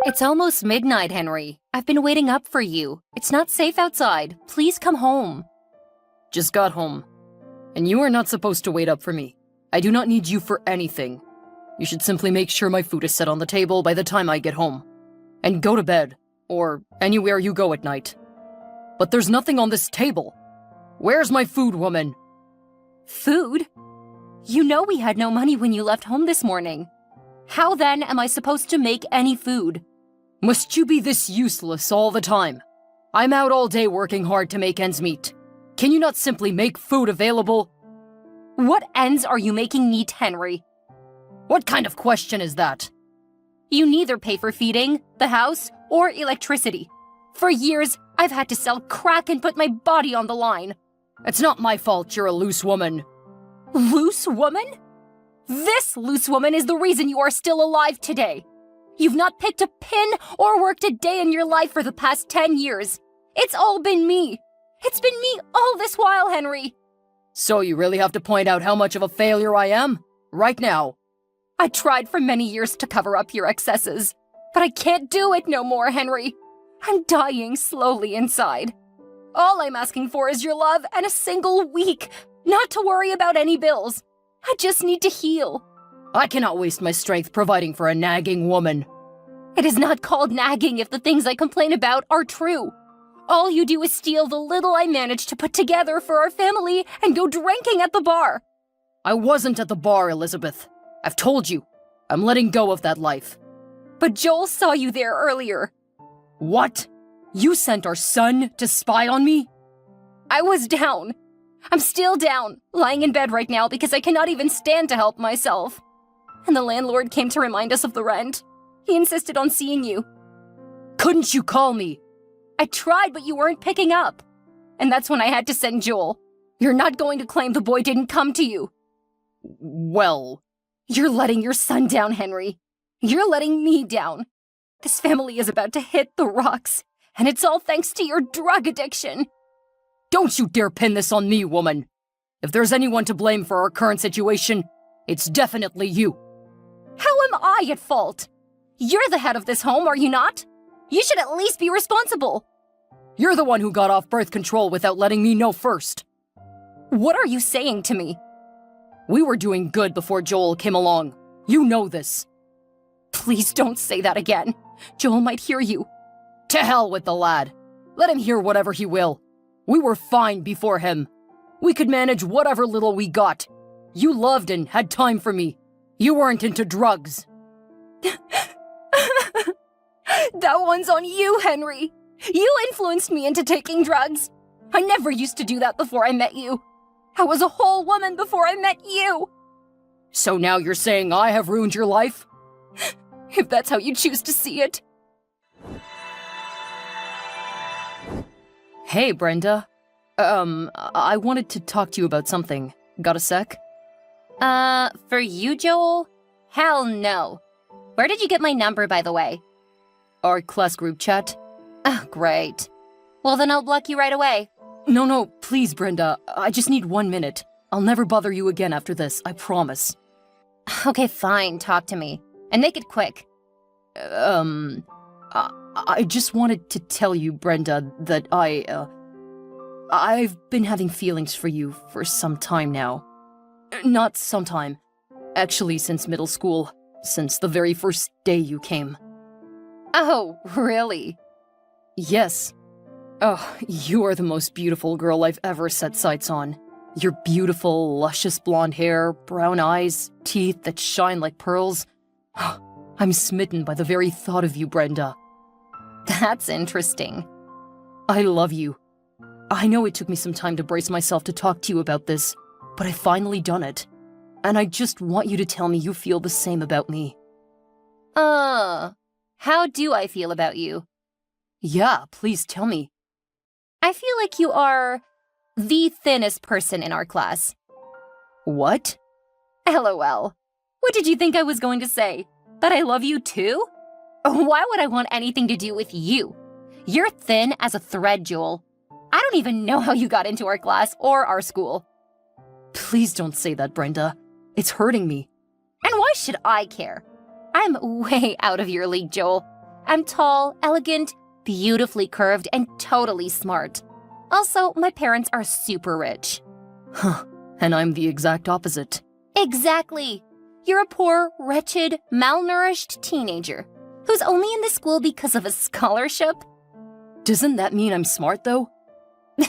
It's almost midnight, Henry. I've been waiting up for you. It's not safe outside. Please come home. Just got home. And you are not supposed to wait up for me. I do not need you for anything. You should simply make sure my food is set on the table by the time I get home. And go to bed, or anywhere you go at night. But there's nothing on this table. Where's my food, woman? Food? You know we had no money when you left home this morning. How then am I supposed to make any food? Must you be this useless all the time? I'm out all day working hard to make ends meet. Can you not simply make food available? What ends are you making meet, Henry? What kind of question is that? You neither pay for feeding, the house, or electricity. For years, I've had to sell crack and put my body on the line. It's not my fault you're a loose woman. Loose woman? This loose woman is the reason you are still alive today. You've not picked a pin or worked a day in your life for the past 10 years. It's all been me. It's been me all this while, Henry. So you really have to point out how much of a failure I am? Right now. I tried for many years to cover up your excesses, but I can't do it no more, Henry. I'm dying slowly inside. All I'm asking for is your love and a single week, not to worry about any bills. I just need to heal. I cannot waste my strength providing for a nagging woman. It is not called nagging if the things I complain about are true. All you do is steal the little I manage to put together for our family and go drinking at the bar. I wasn't at the bar, Elizabeth. I've told you. I'm letting go of that life. But Joel saw you there earlier. What? You sent our son to spy on me? I was down. I'm still down, lying in bed right now because I cannot even stand to help myself. And the landlord came to remind us of the rent. He insisted on seeing you. Couldn't you call me? I tried, but you weren't picking up. And that's when I had to send Joel. You're not going to claim the boy didn't come to you. Well... You're letting your son down, Henry. You're letting me down. This family is about to hit the rocks, and it's all thanks to your drug addiction. Don't you dare pin this on me, woman. If there's anyone to blame for our current situation, it's definitely you. How am I at fault? You're the head of this home, are you not? You should at least be responsible. You're the one who got off birth control without letting me know first. What are you saying to me? We were doing good before Joel came along. You know this. Please don't say that again. Joel might hear you. To hell with the lad. Let him hear whatever he will. We were fine before him. We could manage whatever little we got. You loved and had time for me. You weren't into drugs. That one's on you, Henry. You influenced me into taking drugs. I never used to do that before I met you. I was a whole woman before I met you. So now you're saying I have ruined your life? If that's how you choose to see it. Hey, Brenda. I wanted to talk to you about something. Got a sec? For you, Joel? Hell no. Where did you get my number, by the way? Our class group chat. Oh, great. Well, then I'll block you right away. No, please, Brenda. I just need 1 minute. I'll never bother you again after this, I promise. Okay, fine, talk to me. And make it quick. I just wanted to tell you, Brenda, that I've been having feelings for you for some time now. Not some time. Actually, since middle school. Since the very first day you came. Oh, really? Yes. Oh, you are the most beautiful girl I've ever set sights on. Your beautiful, luscious blonde hair, brown eyes, teeth that shine like pearls. I'm smitten by the very thought of you, Brenda. That's interesting. I love you. I know it took me some time to brace myself to talk to you about this, but I've finally done it. And I just want you to tell me you feel the same about me. How do I feel about you? Yeah, please tell me. I feel like you are the thinnest person in our class. What? LOL. What did you think I was going to say? That I love you too? Why would I want anything to do with you? You're thin as a thread, Joel. I don't even know how you got into our class or our school. Please don't say that, Brenda. It's hurting me. And why should I care? I'm way out of your league, Joel. I'm tall, elegant, beautifully curved, and totally smart. Also, my parents are super rich. Huh, and I'm the exact opposite. Exactly. You're a poor, wretched, malnourished teenager who's only in this school because of a scholarship. Doesn't that mean I'm smart, though?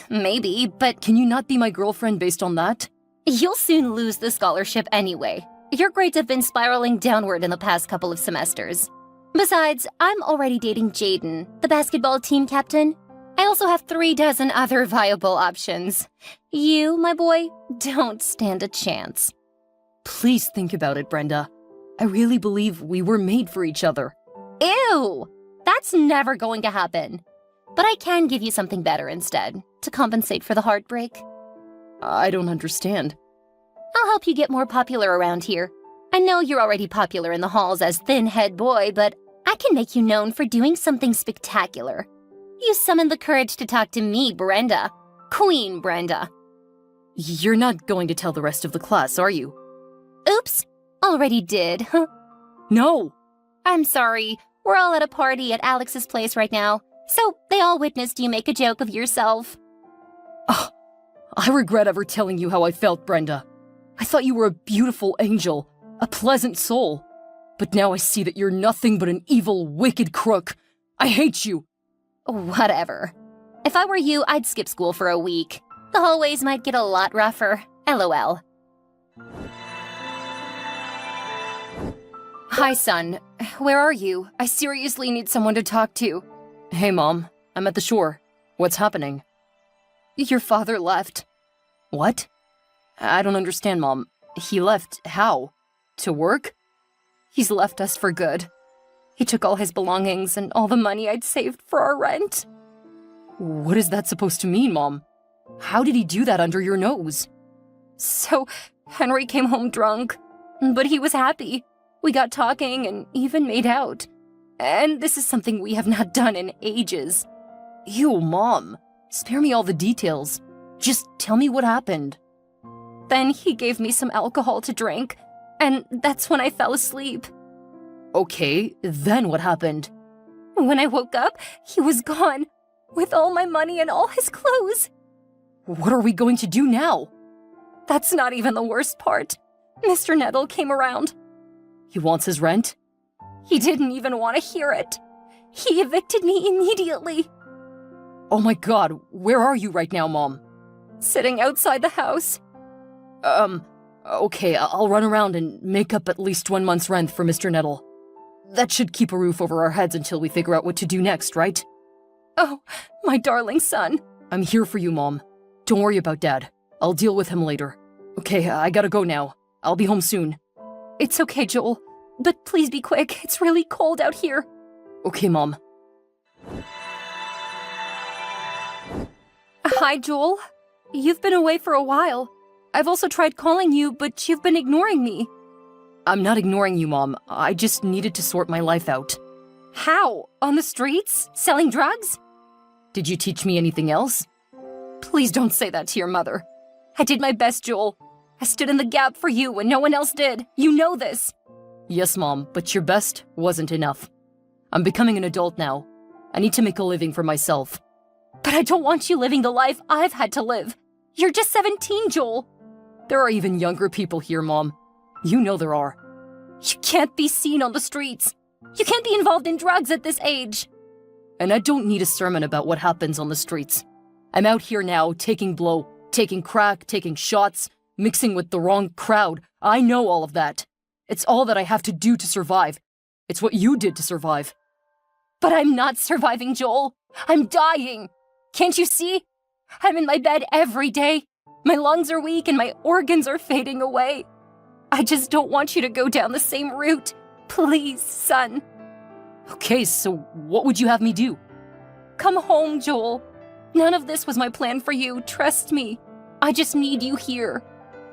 Maybe, but Can you not be my girlfriend based on that? you'll soon lose the scholarship anyway. Your grades have been spiraling downward in the past couple of semesters. Besides, I'm already dating Jaden, the basketball team captain. I also have 36 other viable options. You, my boy, don't stand a chance. Please think about it, Brenda. I really believe we were made for each other. Ew! That's never going to happen. But I can give you something better instead, to compensate for the heartbreak. I don't understand. I'll help you get more popular around here. I know you're already popular in the halls as Thin Head Boy, but I can make you known for doing something spectacular. You summoned the courage to talk to me, Brenda. Queen Brenda. You're not going to tell the rest of the class, are you? Oops, already did. No! I'm sorry. We're all at a party at Alex's place right now, so they all witnessed you make a joke of yourself. Ugh, I regret ever telling you how I felt, Brenda. I thought you were a beautiful angel, a pleasant soul. But now I see that you're nothing but an evil, wicked crook. I hate you! Whatever. If I were you, I'd skip school for a week. The hallways might get a lot rougher. LOL. Hi, son. Where are you? I seriously need someone to talk to. Hey, Mom. I'm at the shore. What's happening? Your father left. What? I don't understand, Mom. He left how? To work? He's left us for good. He took all his belongings and all the money I'd saved for our rent. What is that supposed to mean, Mom? How did he do that under your nose? So, Henry came home drunk, but he was happy. We got talking and even made out. And this is something we have not done in ages. Ew, Mom. Spare me all the details. Just tell me what happened. Then he gave me some alcohol to drink, and that's when I fell asleep. Okay, then what happened? When I woke up, he was gone, with all my money and all his clothes. What are we going to do now? That's not even the worst part. Mr. Nettle came around. He wants his rent? He didn't even want to hear it. He evicted me immediately. Oh my God, where are you right now, Mom? Sitting outside the house. Okay, I'll run around and make up at least 1 month's rent for Mr. Nettle. That should keep a roof over our heads until we figure out what to do next, right? Oh, my darling son. I'm here for you, Mom. Don't worry about Dad. I'll deal with him later. Okay, I gotta go now. I'll be home soon. It's okay, Joel. But please be quick. It's really cold out here. Okay, Mom. Hi, Joel. You've been away for a while. I've also tried calling you, but you've been ignoring me. I'm not ignoring you, Mom. I just needed to sort my life out. How? On the streets? Selling drugs? Did you teach me anything else? Please don't say that to your mother. I did my best, Joel. I stood in the gap for you when no one else did. You know this. Yes, Mom, but your best wasn't enough. I'm becoming an adult now. I need to make a living for myself. But I don't want you living the life I've had to live. You're just 17, Joel. There are even younger people here, Mom. You know there are. You can't be seen on the streets. You can't be involved in drugs at this age. And I don't need a sermon about what happens on the streets. I'm out here now, taking blow, taking crack, taking shots, mixing with the wrong crowd. I know all of that. It's all that I have to do to survive. It's what you did to survive. But I'm not surviving, Joel. I'm dying. Can't you see? I'm in my bed every day. My lungs are weak and my organs are fading away. I just don't want you to go down the same route. Please, son. Okay, so what would you have me do? Come home, Joel. None of this was my plan for you, trust me. I just need you here.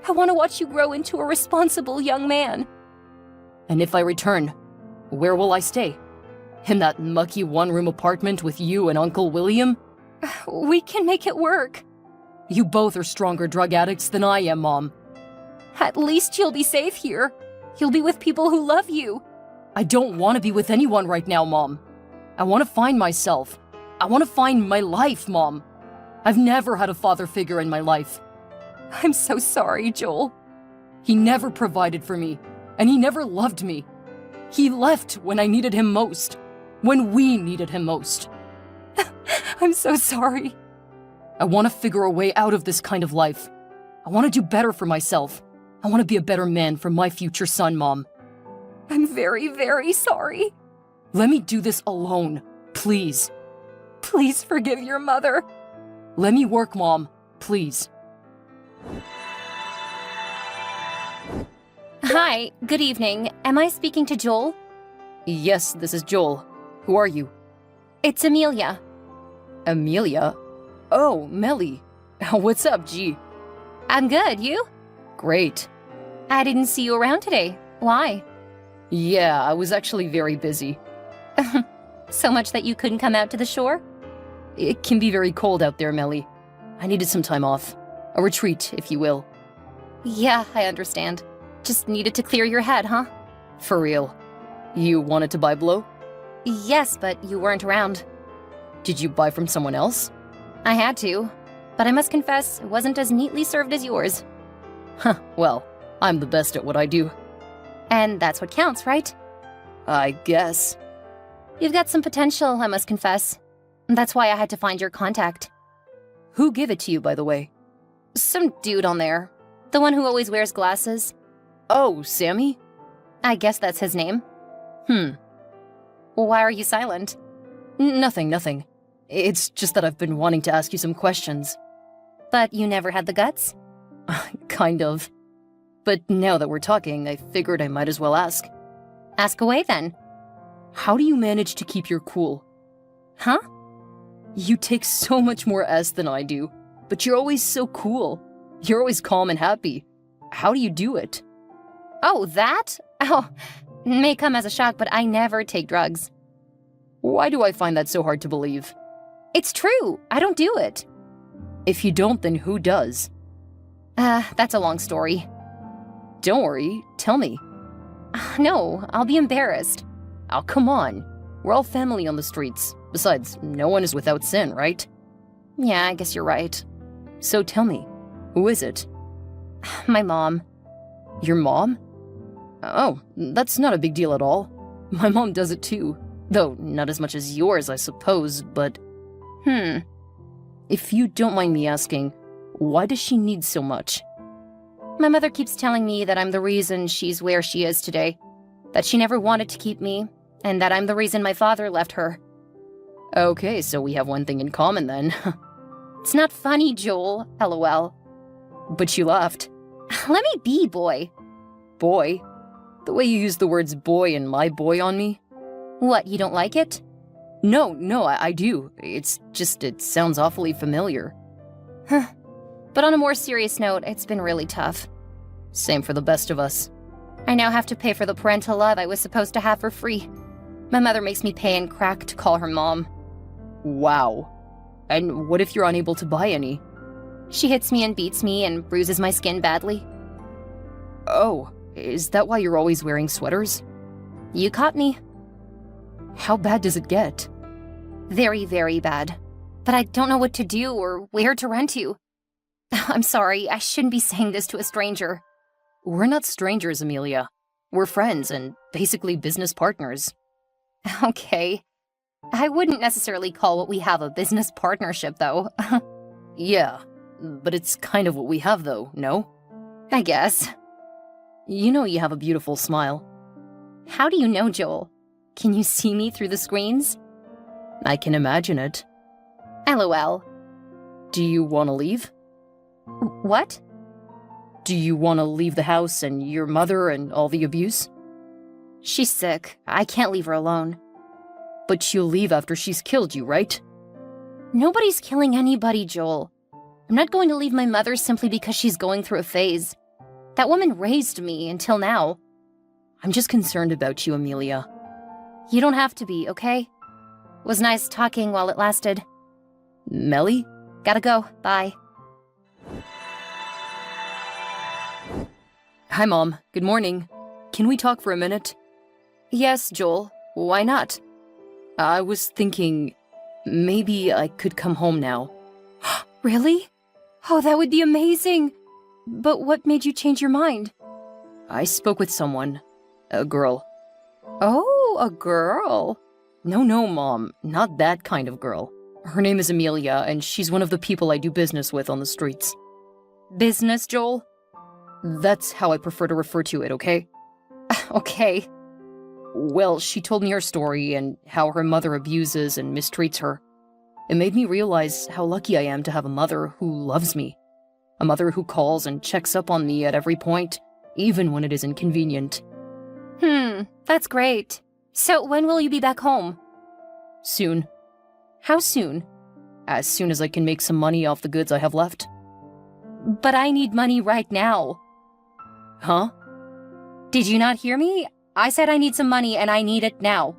I want to watch you grow into a responsible young man. And if I return, where will I stay? In that mucky one-room apartment with you and Uncle William? We can make it work. You both are stronger drug addicts than I am, Mom. At least you'll be safe here. You'll be with people who love you. I don't want to be with anyone right now, Mom. I want to find myself. I want to find my life, Mom. I've never had a father figure in my life. I'm so sorry, Joel. He never provided for me, and he never loved me. He left when I needed him most, when we needed him most. I'm so sorry. I want to figure a way out of this kind of life. I want to do better for myself. I want to be a better man for my future son, Mom. I'm very, very sorry. Let me do this alone, please. Please forgive your mother. Let me work, Mom, please. Hi, good evening. Am I speaking to Joel? Yes, this is Joel. Who are you? It's Amelia. Amelia? Oh, Melly. What's up, G? I'm good, you? Great. I didn't see you around today. Why? Yeah, I was actually very busy. So much that you couldn't come out to the shore? It can be very cold out there, Melly. I needed some time off. A retreat, if you will. Yeah, I understand. Just needed to clear your head, huh? For real. You wanted to buy blow? Yes, but you weren't around. Did you buy from someone else? I had to, but I must confess, it wasn't as neatly served as yours. Huh, well, I'm the best at what I do. And that's what counts, right? I guess. You've got some potential, I must confess. That's why I had to find your contact. Who gave it to you, by the way? Some dude on there. The one who always wears glasses. Oh, Sammy? I guess that's his name. Why are you silent? Nothing. It's just that I've been wanting to ask you some questions. But you never had the guts? Kind of. But now that we're talking, I figured I might as well ask. Ask away then. How do you manage to keep your cool? Huh? You take so much more S than I do, but you're always so cool. You're always calm and happy. How do you do it? Oh, that? Oh, may come as a shock, but I never take drugs. Why do I find that so hard to believe? It's true. I don't do it. If you don't, then who does? That's a long story. Don't worry, tell me. No, I'll be embarrassed. Oh, come on. We're all family on the streets. Besides, no one is without sin, right? Yeah, I guess you're right. So tell me, who is it? My mom. Your mom? Oh, that's not a big deal at all. My mom does it too. Though not as much as yours, I suppose, but... If you don't mind me asking, why does she need so much? My mother keeps telling me that I'm the reason she's where she is today. That she never wanted to keep me, and that I'm the reason my father left her. Okay, so we have one thing in common then. It's not funny, Joel. LOL. But you laughed. Let me be, boy. Boy? The way you use the words boy and my boy on me? What, you don't like it? No, I do. It's just, it sounds awfully familiar. But on a more serious note, it's been really tough. Same for the best of us. I now have to pay for the parental love I was supposed to have for free. My mother makes me pay in crack to call her mom. Wow. And what if you're unable to buy any? She hits me and beats me and bruises my skin badly. Oh, is that why you're always wearing sweaters? You caught me. How bad does it get? Very, very bad. But I don't know what to do or where to run to. I'm sorry, I shouldn't be saying this to a stranger. We're not strangers, Amelia. We're friends and basically business partners. Okay. I wouldn't necessarily call what we have a business partnership, though. Yeah, but it's kind of what we have, though, no? I guess. You know you have a beautiful smile. How do you know, Joel? Can you see me through the screens? I can imagine it. LOL. Do you want to leave? What? Do you want to leave the house and your mother and all the abuse? She's sick. I can't leave her alone. But she'll leave after she's killed you, right? Nobody's killing anybody, Joel. I'm not going to leave my mother simply because she's going through a phase. That woman raised me until now. I'm just concerned about you, Amelia. You don't have to be, okay? It was nice talking while it lasted. Melly? Gotta go. Bye. Hi, Mom. Good morning. Can we talk for a minute? Yes, Joel. Why not? I was thinking maybe I could come home now. Really? Oh, that would be amazing. But what made you change your mind? I spoke with someone. A girl. Oh, a girl. No, Mom. Not that kind of girl. Her name is Amelia, and she's one of the people I do business with on the streets. Business, Joel? That's how I prefer to refer to it, okay? Okay. Well, she told me her story and how her mother abuses and mistreats her. It made me realize how lucky I am to have a mother who loves me. A mother who calls and checks up on me at every point, even when it is inconvenient. That's great. So when will you be back home? Soon. How soon? As soon as I can make some money off the goods I have left. But I need money right now. Huh? Did you not hear me? I said I need some money and I need it now.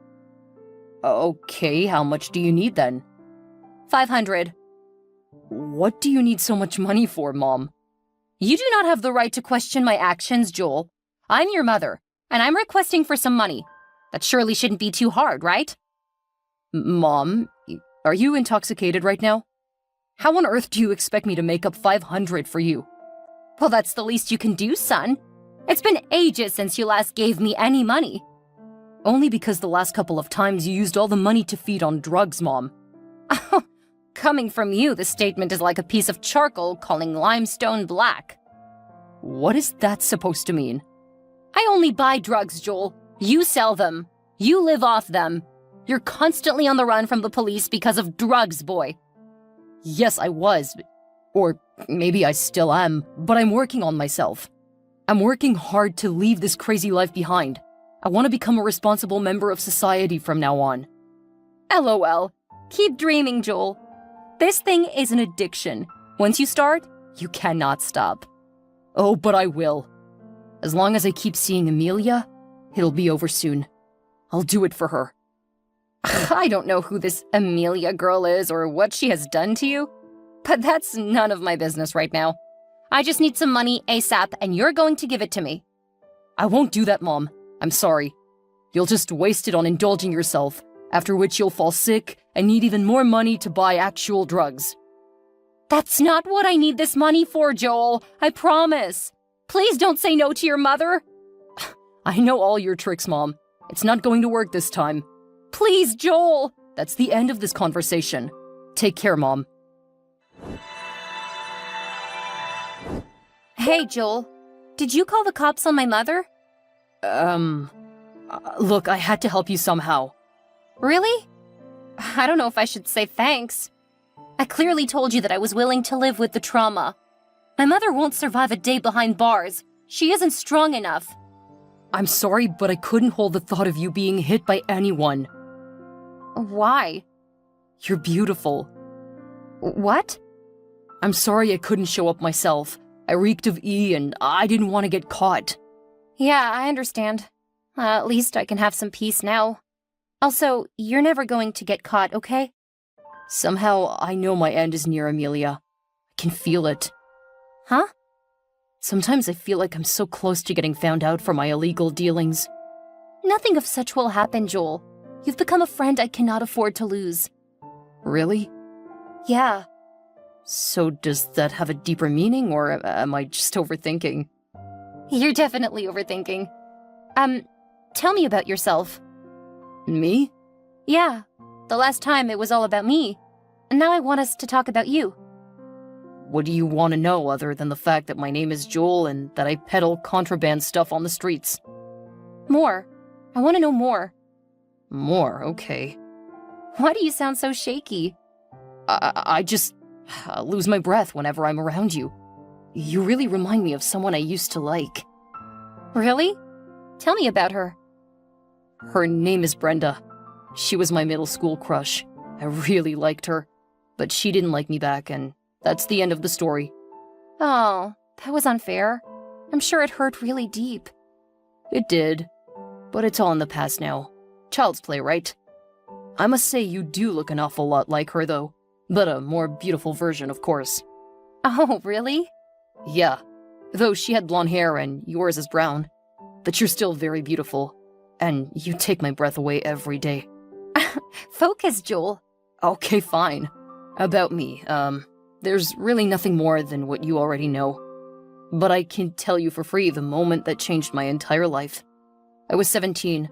Okay, how much do you need then? 500. What do you need so much money for, Mom? You do not have the right to question my actions, Joel. I'm your mother, and I'm requesting for some money. That surely shouldn't be too hard, right? Mom, are you intoxicated right now? How on earth do you expect me to make up 500 for you? Well, that's the least you can do, son. It's been ages since you last gave me any money. Only because the last couple of times you used all the money to feed on drugs, Mom. Coming from you, the statement is like a piece of charcoal calling limestone black. What is that supposed to mean? I only buy drugs, Joel. You sell them. You live off them. You're constantly on the run from the police because of drugs, boy. Yes, I was. Or maybe I still am, but I'm working on myself. I'm working hard to leave this crazy life behind. I want to become a responsible member of society from now on. LOL. Keep dreaming, Joel. This thing is an addiction. Once you start, you cannot stop. Oh, but I will. As long as I keep seeing Amelia, it'll be over soon. I'll do it for her. I don't know who this Amelia girl is or what she has done to you, but that's none of my business right now. I just need some money ASAP, and you're going to give it to me. I won't do that, Mom. I'm sorry. You'll just waste it on indulging yourself, after which you'll fall sick and need even more money to buy actual drugs. That's not what I need this money for, Joel. I promise. Please don't say no to your mother. I know all your tricks, Mom. It's not going to work this time. Please, Joel. That's the end of this conversation. Take care, Mom. Hey, Joel. Did you call the cops on my mother? Look, I had to help you somehow. Really? I don't know if I should say thanks. I clearly told you that I was willing to live with the trauma. My mother won't survive a day behind bars. She isn't strong enough. I'm sorry, but I couldn't hold the thought of you being hit by anyone. Why? You're beautiful. What? I'm sorry I couldn't show up myself. I reeked of E and I didn't want to get caught. Yeah, I understand. At least I can have some peace now. Also, you're never going to get caught, okay? Somehow, I know my end is near, Amelia. I can feel it. Huh? Sometimes I feel like I'm so close to getting found out for my illegal dealings. Nothing of such will happen, Joel. You've become a friend I cannot afford to lose. Really? Yeah. So does that have a deeper meaning, or am I just overthinking? You're definitely overthinking. Tell me about yourself. Me? Yeah. The last time it was all about me. And now I want us to talk about you. What do you want to know other than the fact that my name is Joel and that I peddle contraband stuff on the streets? More. I want to know more. More, okay. Why do you sound so shaky? I just lose my breath whenever I'm around you. You really remind me of someone I used to like. Really? Tell me about her. Her name is Brenda. She was my middle school crush. I really liked her, but she didn't like me back, and that's the end of the story. Oh, that was unfair. I'm sure it hurt really deep. It did, but it's all in the past now. Child's play, right? I must say you do look an awful lot like her, though. But a more beautiful version, of course. Oh, really? Yeah. Though she had blonde hair and yours is brown. But you're still very beautiful. And you take my breath away every day. Focus, Joel. Okay, fine. About me, there's really nothing more than what you already know. But I can tell you for free the moment that changed my entire life. I was 17,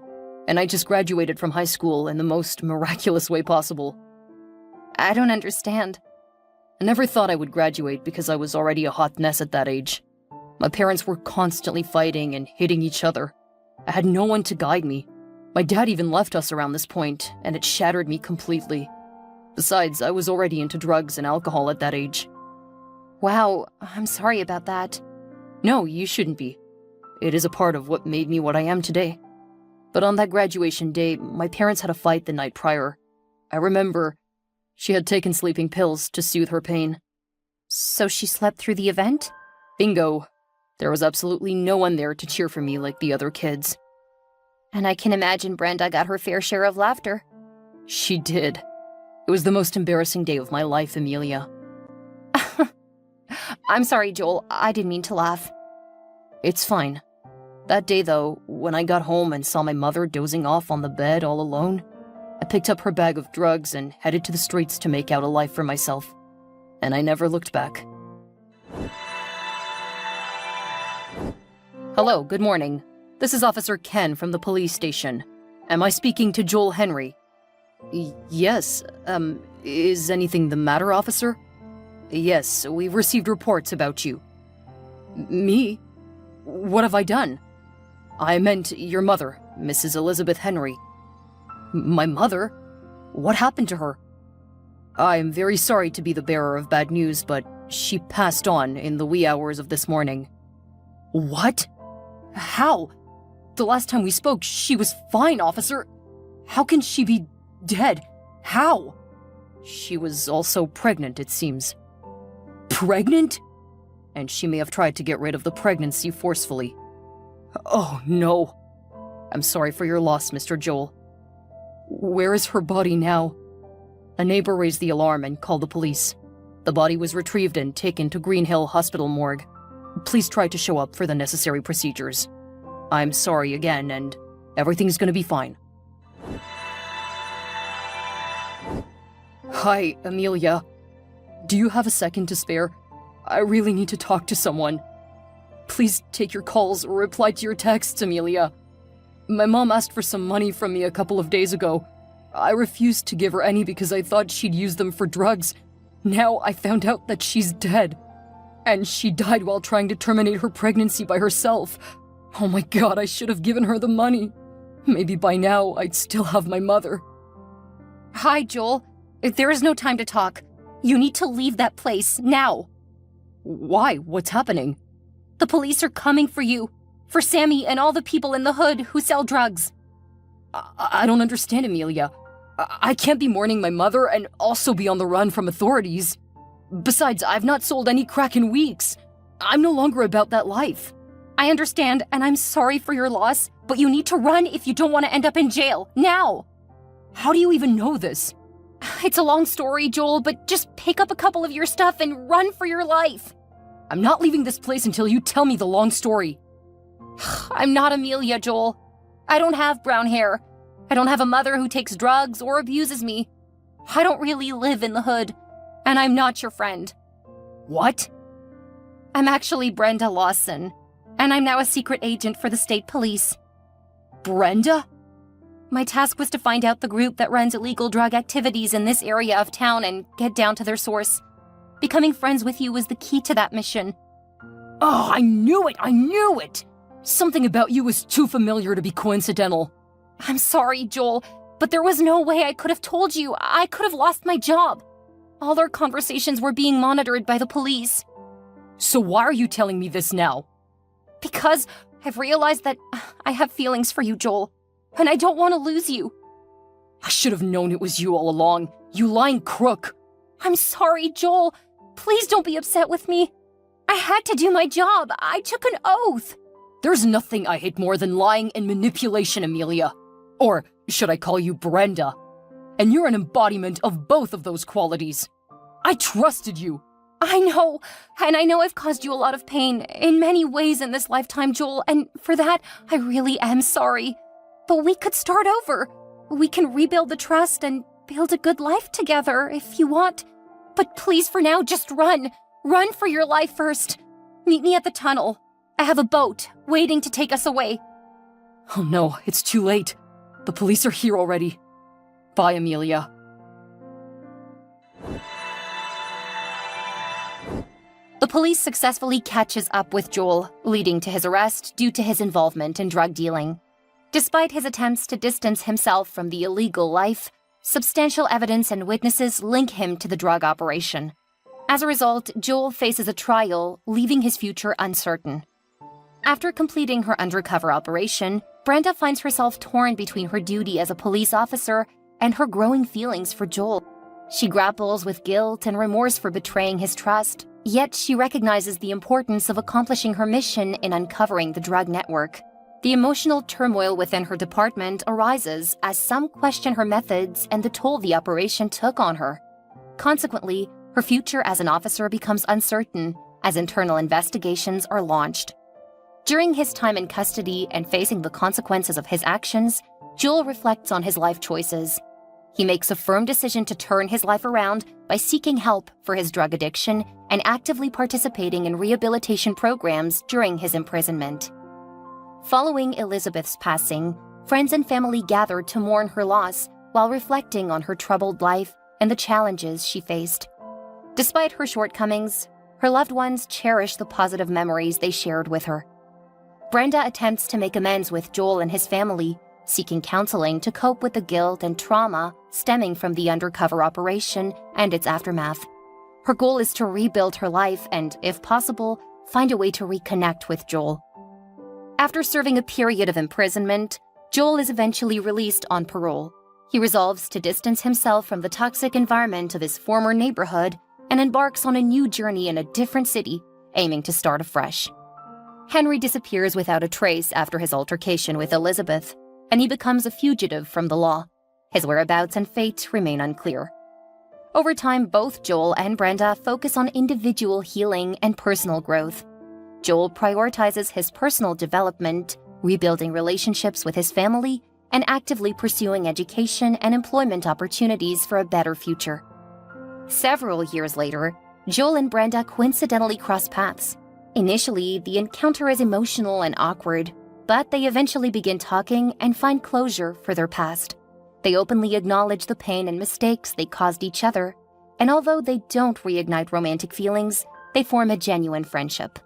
and I just graduated from high school in the most miraculous way possible. I don't understand. I never thought I would graduate because I was already a hot mess at that age. My parents were constantly fighting and hitting each other. I had no one to guide me. My dad even left us around this point, and it shattered me completely. Besides, I was already into drugs and alcohol at that age. Wow, I'm sorry about that. No, you shouldn't be. It is a part of what made me what I am today. But on that graduation day, my parents had a fight the night prior. I remember she had taken sleeping pills to soothe her pain. So she slept through the event? Bingo. There was absolutely no one there to cheer for me like the other kids. And I can imagine Brenda got her fair share of laughter. She did. It was the most embarrassing day of my life, Amelia. I'm sorry, Joel. I didn't mean to laugh. It's fine. That day, though, when I got home and saw my mother dozing off on the bed all alone, I picked up her bag of drugs and headed to the streets to make out a life for myself. And I never looked back. Hello, good morning. This is Officer Ken from the police station. Am I speaking to Joel Henry? Yes, is anything the matter, officer? Yes, we've received reports about you. Me? What have I done? I meant your mother, Mrs. Elizabeth Henry. My mother? What happened to her? I am very sorry to be the bearer of bad news, but she passed on in the wee hours of this morning. What? How? The last time we spoke, she was fine, officer. How can she be dead? How? She was also pregnant, it seems. Pregnant? And she may have tried to get rid of the pregnancy forcefully. Oh, no. I'm sorry for your loss, Mr. Joel. Where is her body now? A neighbor raised the alarm and called the police. The body was retrieved and taken to Green Hill Hospital morgue. Please try to show up for the necessary procedures. I'm sorry again, and everything's gonna be fine. Hi, Amelia. Do you have a second to spare? I really need to talk to someone. Please take your calls or reply to your texts, Amelia. My mom asked for some money from me a couple of days ago. I refused to give her any because I thought she'd use them for drugs. Now I found out that she's dead. And she died while trying to terminate her pregnancy by herself. Oh my God, I should have given her the money. Maybe by now I'd still have my mother. Hi, Joel. There is no time to talk. You need to leave that place, now. Why? What's happening? The police are coming for you. For Sammy and all the people in the hood who sell drugs. I don't understand, Amelia. I can't be mourning my mother and also be on the run from authorities. Besides, I've not sold any crack in weeks. I'm no longer about that life. I understand, and I'm sorry for your loss, but you need to run if you don't want to end up in jail, now! How do you even know this? It's a long story, Joel, but just pick up a couple of your stuff and run for your life. I'm not leaving this place until you tell me the long story. I'm not Amelia, Joel. I don't have brown hair. I don't have a mother who takes drugs or abuses me. I don't really live in the hood, and I'm not your friend. What? I'm actually Brenda Lawson, and I'm now a secret agent for the state police. Brenda? My task was to find out the group that runs illegal drug activities in this area of town and get down to their source. Becoming friends with you was the key to that mission. Oh, I knew it! I knew it! Something about you was too familiar to be coincidental. I'm sorry, Joel, but there was no way I could have told you. I could have lost my job. All our conversations were being monitored by the police. So why are you telling me this now? Because I've realized that I have feelings for you, Joel, and I don't want to lose you. I should have known it was you all along, you lying crook. I'm sorry, Joel. Please don't be upset with me. I had to do my job. I took an oath. There's nothing I hate more than lying and manipulation, Amelia. Or should I call you Brenda? And you're an embodiment of both of those qualities. I trusted you. I know, and I know I've caused you a lot of pain in many ways in this lifetime, Joel, and for that, I really am sorry. But we could start over. We can rebuild the trust and build a good life together if you want. But please, for now, just run. Run for your life first. Meet me at the tunnel. I have a boat waiting to take us away. Oh no, it's too late. The police are here already. Bye, Amelia. The police successfully catches up with Joel, leading to his arrest due to his involvement in drug dealing. Despite his attempts to distance himself from the illegal life, substantial evidence and witnesses link him to the drug operation. As a result, Joel faces a trial, leaving his future uncertain. After completing her undercover operation, Brenda finds herself torn between her duty as a police officer and her growing feelings for Joel. She grapples with guilt and remorse for betraying his trust, yet she recognizes the importance of accomplishing her mission in uncovering the drug network. The emotional turmoil within her department arises as some question her methods and the toll the operation took on her. Consequently, her future as an officer becomes uncertain as internal investigations are launched. During his time in custody and facing the consequences of his actions, Joel reflects on his life choices. He makes a firm decision to turn his life around by seeking help for his drug addiction and actively participating in rehabilitation programs during his imprisonment. Following Elizabeth's passing, friends and family gathered to mourn her loss while reflecting on her troubled life and the challenges she faced. Despite her shortcomings, her loved ones cherish the positive memories they shared with her. Brenda attempts to make amends with Joel and his family, seeking counseling to cope with the guilt and trauma stemming from the undercover operation and its aftermath. Her goal is to rebuild her life and, if possible, find a way to reconnect with Joel. After serving a period of imprisonment, Joel is eventually released on parole. He resolves to distance himself from the toxic environment of his former neighborhood and embarks on a new journey in a different city, aiming to start afresh. Henry disappears without a trace after his altercation with Elizabeth, and he becomes a fugitive from the law. His whereabouts and fate remain unclear. Over time, both Joel and Brenda focus on individual healing and personal growth. Joel prioritizes his personal development, rebuilding relationships with his family, and actively pursuing education and employment opportunities for a better future. Several years later, Joel and Brenda coincidentally cross paths. Initially, the encounter is emotional and awkward, but they eventually begin talking and find closure for their past. They openly acknowledge the pain and mistakes they caused each other, and although they don't reignite romantic feelings, they form a genuine friendship.